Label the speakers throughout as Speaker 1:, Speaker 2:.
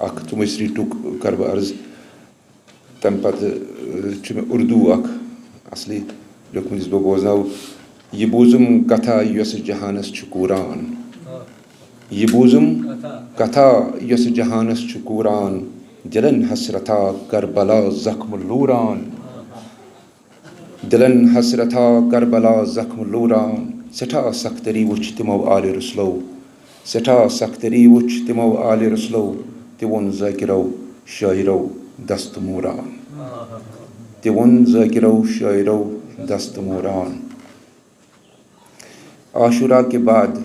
Speaker 1: اخ تمسری ٹک کر بہ عرض تم پتہ میں اردو اخ اصلی لیکھمت بہ بوزناو یہ بوزم کتھا یس جہانس کوران یہ بوزم کتھا یس جہانس کوران دلن حسرتھا کربلا زخم لوران دلن حسرتھا کربلا زخم لوران سٹھا سختری وچھ تمو آل رسلو سٹھا سختری وچھ تمو آل رسلو تون ذاکرو شاعرو دست موران تون ذاکرو شاعرو دست موران. عاشورہ کے بعد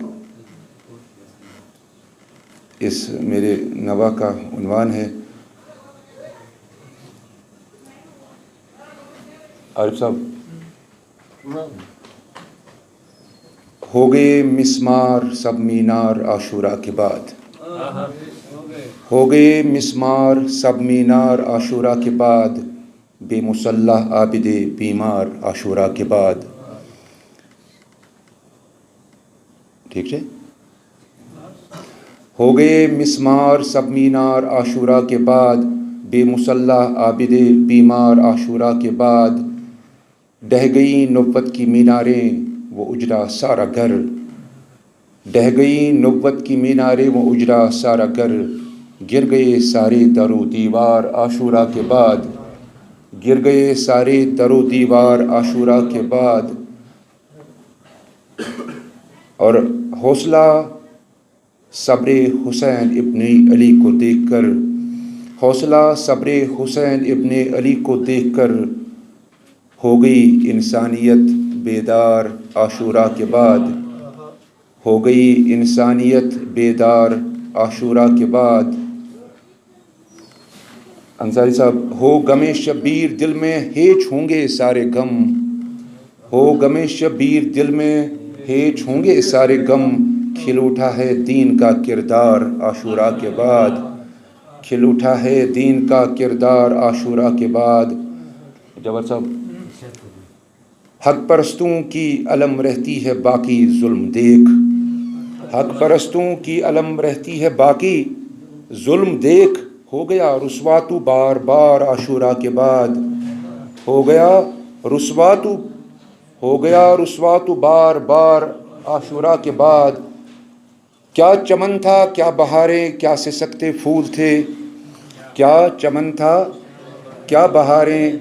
Speaker 1: اس میرے نوا کا عنوان ہے. عارف صاحب ہو گئے مسمار سب مینار عاشورہ کے بعد ہو گئے مسمار سب مینار عاشورہ کے بعد بے مسلح عابد بیمار عاشورہ کے بعد. ٹھیک ہے. ہو گئے مسمار سب مینار عاشورہ کے بعد بے مسلح عابد بیمار عاشورہ کے بعد ڈہ گئی نبوت کی میناریں وہ اجڑا سارا گھر ڈہ گئی نبوت کی میناریں وہ اجڑا سارا گھر گر گئے سارے در و دیوار عاشورہ کے بعد گر گئے سارے در و دیوار عاشورہ کے بعد. اور حوصلہ صبر حسین ابن علی کو دیکھ کر حوصلہ صبر حسین ابن علی کو دیکھ کر ہو گئی انسانیت بیدار عاشورہ کے بعد ہو گئی انسانیت بیدار عاشورہ کے بعد. انصاری صاحب ہو غم شبیر دل میں ہیچ ہوں گے سارے غم ہو غم شبیر دل میں ہیچ ہوں گے سارے غم کھل اٹھا ہے دین کا کردار عاشورہ کے بعد کھل اٹھا ہے دین کا کردار عاشورہ کے بعد. جوہر صاحب حق پرستوں کی علم رہتی ہے باقی ظلم دیکھ حق پرستوں کی علم رہتی ہے باقی ظلم دیکھ ہو گیا رسوا تو بار بار عاشورہ کے بعد ہو گیا رسوا تو بار بار عاشورہ کے بعد. کیا چمن تھا کیا بہاریں کیا سسکتے پھول تھے کیا چمن تھا کیا بہاریں